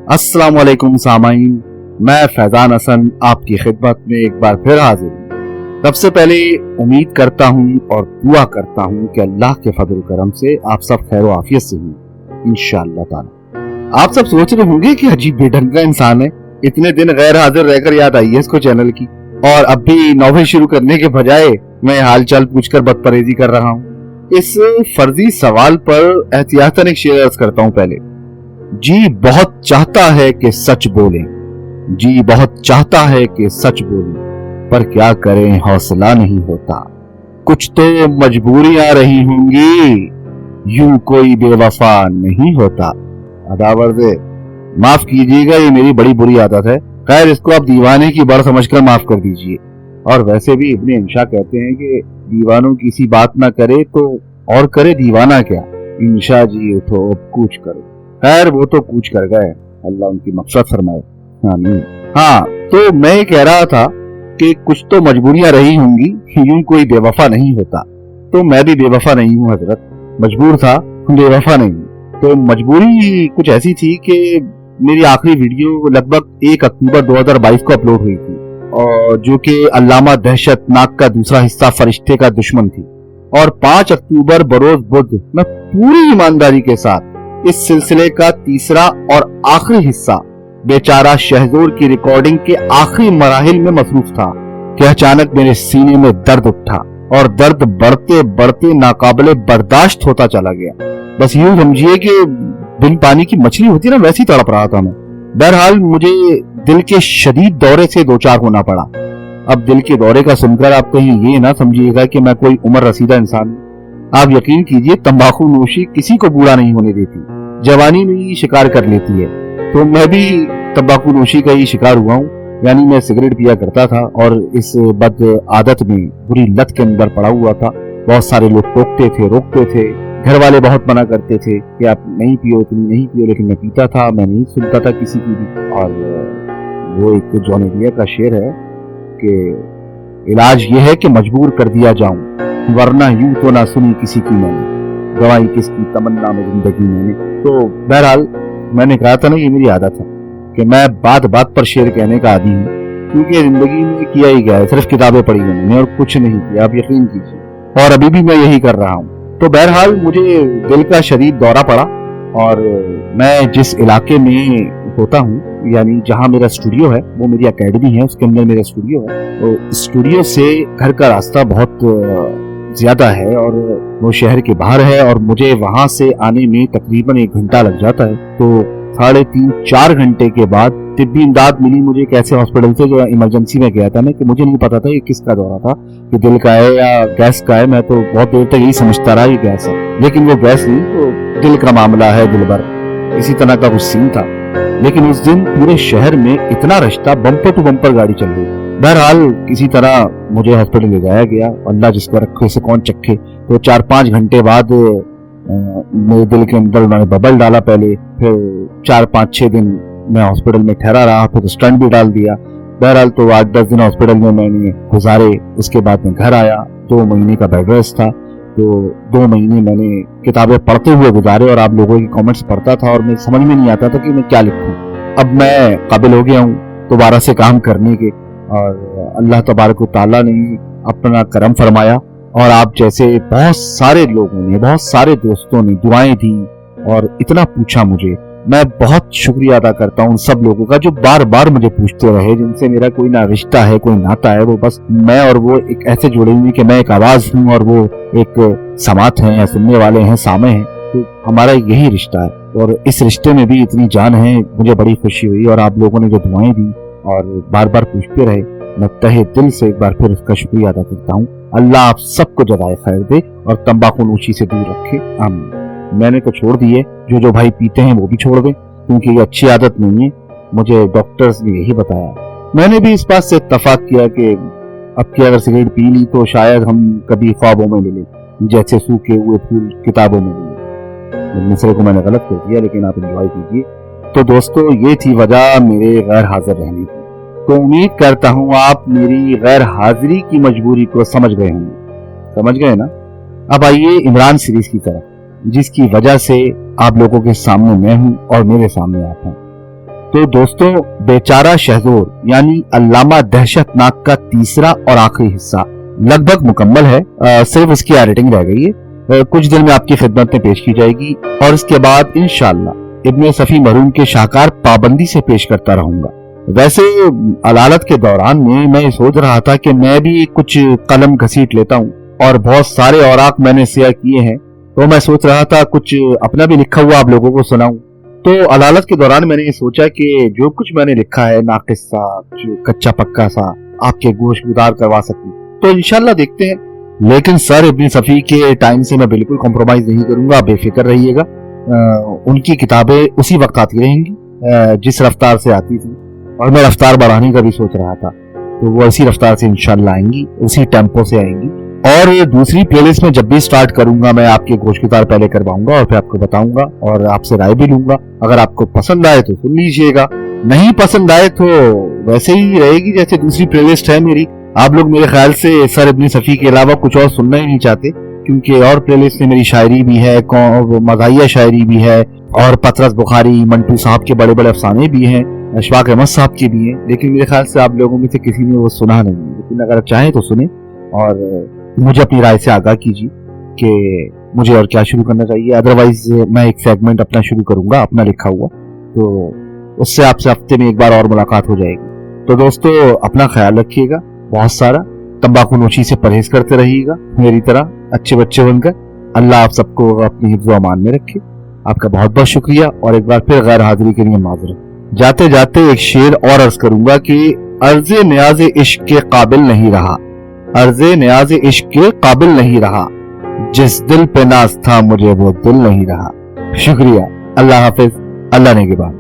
अस्सलाम वालेकुम सामाइन, मैं फैजान हसन आपकी खिदमत में एक बार फिर हाजिर हूँ। सबसे पहले उम्मीद करता हूँ और दुआ करता हूँ कि अल्लाह के फजल करम से आप सब खैर आफियत से हों इंशाअल्लाह ताला। आप सब सोच रहे होंगे कि अजीब बेढंग का इंसान है, इतने दिन गैर हाजिर रहकर याद आई है इसको चैनल की, और अब भी नॉवेल शुरू करने के बजाय मैं हाल चाल पूछकर बदपरहेजी कर रहा हूँ। इस फर्जी सवाल पर एहतियातन एक शेर अर्ज करता हूँ। पहले, जी बहुत चाहता है कि सच बोलें, जी बहुत चाहता है कि सच बोलें, पर क्या करें हौसला नहीं होता। कुछ तो मजबूरियां रही होंगी, यूं कोई बेवफा नहीं होता। अदावर से माफ कीजिएगा, ये मेरी बड़ी बुरी आदत है। खैर, इसको आप दीवाने की बढ़ समझकर माफ कर दीजिए। और वैसे भी इब्ने इंशा कहते हैं कि दीवानों किसी बात ना करे तो और करे दीवाना क्या। इंशा जी उठो अब कूच करो। खैर, वो तो कूच कर गए, अल्लाह उनकी मक़फ़िरत फरमाए। आमीन। हाँ, तो मैं कह रहा था कि कुछ तो मजबूरियां रही होंगी, यूं कोई बेवफा नहीं होता। तो मैं भी बेवफा नहीं हूँ हजरत, मजबूर था, बेवफा नहीं। तो मजबूरी कुछ ऐसी थी कि मेरी आखिरी वीडियो लगभग 1 अक्टूबर 2022 को अपलोड हुई थी, और जो कि अल्लामा दहशतनाक का दूसरा हिस्सा फरिश्ते का दुश्मन थी। और 5 अक्टूबर बरोज बुध मैं पूरी ईमानदारी के साथ इस सिलसिले का तीसरा और आखिरी हिस्सा बेचारा शहजोर की रिकॉर्डिंग के आखिरी मराहिल में मसरूफ था कि अचानक मेरे सीने में दर्द उठा, और दर्द बढ़ते बढ़ते नाकाबिले बर्दाश्त होता चला गया। बस यूं समझिए कि बिन पानी की मछली होती है ना, वैसी तड़प रहा था मैं। बहरहाल मुझे दिल के शदीद दौरे से दो चार होना पड़ा। अब दिल के दौरे का सुनकर आप कहीं ये ना समझिएगा कि मैं कोई उम्र रसीदा इंसान हूँ। आप यकीन कीजिए, तंबाकू नोशी किसी को बूढ़ा नहीं होने देती, जवानी में ही शिकार कर लेती है। तो मैं भी तंबाकू नोशी का ही शिकार हुआ हूँ। यानी मैं सिगरेट पिया करता था और इस बद आदत में बुरी लत के अंदर पड़ा हुआ था। बहुत सारे लोग टोकते थे, रोकते थे, घर वाले बहुत मना करते थे कि आप नहीं पियो, इतनी नहीं पियो, लेकिन मैं पीता था, मैं नहीं सुनता था किसी की भी। और वो एक जॉन एलिया का शेर है कि इलाज ये है कि मजबूर कर दिया जाऊं, वरना यूं तो ना सुनी किसी की मैंने, गवाई किसकी तमन्ना में जिंदगी मैंने। तो बहरहाल मैंने कहा था ना, ये मेरी आदत है कि मैं बात बात पर शेर कहने का आदी हूँ, क्योंकि जिंदगी में किया ही गया है, सिर्फ किताबें पढ़ी हैं मैंने और कुछ नहीं किया, आप यकीन कीजिए। और अभी भी मैं यही कर रहा हूँ। तो बहरहाल मुझे दिल का शदीद दौरा पड़ा, और मैं जिस इलाके में होता हूँ, यानी जहाँ मेरा स्टूडियो है, वो मेरी एकेडमी है, उसके अंदर मेरा स्टूडियो है। तो स्टूडियो से घर का रास्ता बहुत ज्यादा है और वो शहर के बाहर है, और मुझे वहां से आने में तकरीबन 1 घंटा लग जाता है। तो 3.5-4 घंटे के बाद तिब्बी इमदाद मिली मुझे एक ऐसे हॉस्पिटल से जो इमरजेंसी में गया था मैं, कि मुझे नहीं पता था ये किसका दौरा था, कि दिल का है या गैस का है। मैं तो बहुत देर तक यही समझता रहा ये गैस है, लेकिन वो गैस नहीं, तो दिल का मामला है, दिल भर, इसी तरह का कुछ सीन था। लेकिन उस दिन पूरे शहर में इतना रश था, बम्पर टू बम्पर गाड़ी चल रही। बहरहाल किसी तरह मुझे हॉस्पिटल ले जाया गया, अल्लाह जिसको रखे से कौन चखे। तो 4-5 घंटे बाद मेरे दिल के अंदर उन्होंने बबल डाला पहले, फिर 4-5-6 दिन मैं हॉस्पिटल में ठहरा रहा, फिर स्टंट भी डाल दिया। बहरहाल तो 8-10 दिन हॉस्पिटल में मैंने गुजारे। उसके बाद मैं घर आया, 2 महीने का बेड रेस्ट था। तो 2 महीने मैंने किताबें पढ़ते हुए गुजारे और आप लोगों की कमेंट्स पढ़ता था, और मैं समझ में नहीं आता था कि मैं क्या लिखूं। अब मैं काबिल हो गया हूँ दोबारा से काम करने के, और अल्लाह तबारक व तआला ने अपना करम फरमाया, और आप जैसे बहुत सारे लोगों ने, बहुत सारे दोस्तों ने दुआएं दी और इतना पूछा मुझे। मैं बहुत शुक्रिया अदा करता हूँ उन सब लोगों का जो बार बार मुझे पूछते रहे, जिनसे मेरा कोई ना रिश्ता है, कोई नाता है। वो बस मैं और वो एक ऐसे जुड़े हुए कि मैं एक आवाज हूँ और वो एक समात है, सुनने वाले हैं, सामे हैं। तो हमारा यही रिश्ता है, और इस रिश्ते में भी इतनी जान है। मुझे बड़ी खुशी हुई, और आप लोगों ने जो दुआएं दी और बार बार पूछते रहे, मैं तहे दिल से एक बार फिर उसका शुक्रिया अदा करता हूँ। अल्लाह आप सबको जज़ाए खैर दे और तंबाकू नोशी से दूर रखे, आमीन। मैंने तो छोड़ दिए, जो भाई पीते हैं वो भी छोड़ दें, क्योंकि ये अच्छी आदत नहीं है, मुझे डॉक्टर्स ने यही बताया। मैंने भी इस बात से इत्तफाक किया कि अब की अगर सिगरेट पी ली तो शायद हम कभी ख्वाबों में मिले, जैसे सूखे हुए फूल किताबों में मिले। मिसरे को मैंने गलत कर दिया, लेकिन आप एंजॉय कीजिए। तो दोस्तों, ये थी वजह मेरे गैर हाजिर रहने की। तो उम्मीद करता हूँ आप मेरी गैर हाजिरी की मजबूरी को समझ गए होंगे। समझ गए ना? अब आइए इमरान सीरीज की तरफ, जिसकी वजह से आप लोगों के सामने मैं हूं और मेरे सामने आप हैं। तो दोस्तों, बेचारा शहज़ोर यानी अल्लामा दहशतनाक का तीसरा और आखिरी हिस्सा लगभग मुकम्मल है। सिर्फ इसकी एडिटिंग रह गई है, कुछ दिन में आपकी खिदमत में पेश की जाएगी और इसके बाद इंशाअल्लाह इब्ने सफ़ी मरहूम के शाहकार पाबंदी से पेश करता रहूंगा। वैसे अदालत के दौरान में मैं सोच रहा था कि मैं भी कुछ कलम घसीट लेता हूँ, और बहुत सारे औराक मैंने शेयर किए हैं, तो मैं सोच रहा था कुछ अपना भी लिखा हुआ आप लोगों को सुनाऊं। तो अदालत के दौरान मैंने ये सोचा कि जो कुछ मैंने लिखा है नाकिस सा, कच्चा पक्का सा, आपके गोशगुजार करवा सकूं, तो इंशाल्लाह देखते हैं। लेकिन सर इब्ने सफ़ी के टाइम से मैं बिल्कुल कॉम्प्रोमाइज नहीं करूंगा, बेफिक्र रहिएगा। उनकी किताबें उसी वक्त आती रहेंगी जिस रफ्तार से आती थी, और मैं रफ्तार बढ़ाने का भी सोच रहा था, तो वो इसी रफ्तार से इंशाल्लाह आएंगी, उसी टेम्पो से आएंगी। और ये दूसरी प्लेलिस्ट में जब भी स्टार्ट करूंगा मैं आपके गोशगुजार पहले करवाऊंगा और फिर आपको बताऊंगा और आपसे राय भी लूंगा। अगर आपको पसंद आए तो सुन लीजिएगा, नहीं पसंद आए तो वैसे ही रहेगी जैसे दूसरी प्लेलिस्ट है मेरी। आप लोग मेरे ख्याल से सर इब्ने सफ़ी के अलावा कुछ और सुनना ही नहीं चाहते, क्योंकि और प्लेलिस्ट में मेरी शायरी भी है, मज़ाहिया शायरी भी है, और पतरस बुखारी, मंटू साहब के बड़े बड़े अफसाने भी हैं, अशफाक अहमद साहब के भी हैं। लेकिन मेरे ख्याल से आप लोगों में से किसी ने वो सुना नहीं, लेकिन अगर चाहें तो सुने और मुझे अपनी राय से आगाह कीजिए कि मुझे और क्या शुरू करना चाहिए। अदरवाइज मैं एक सेगमेंट अपना शुरू करूंगा, अपना लिखा हुआ, तो उससे आपसे हफ्ते में एक बार और मुलाकात हो जाएगी। तो दोस्तों, अपना ख्याल रखिएगा बहुत सारा, तंबाकू नोशी से परहेज करते रहिएगा मेरी तरह अच्छे बच्चे बनकर। अल्लाह आप सबको अपनी हिफ्ज़ अमान में रखे। आपका बहुत बहुत शुक्रिया, और एक बार फिर गैर हाजिरी के लिए माजरत। जाते जाते एक शेर और अर्ज करूंगा कि अर्ज़े न्याज़े इश्क के काबिल नहीं रहा, अर्ज़े न्याज़े इश्क के काबिल नहीं रहा, जिस दिल पे नाज था मुझे वो दिल नहीं रहा। शुक्रिया, अल्लाह हाफिज, अल्लाह ने के बाद।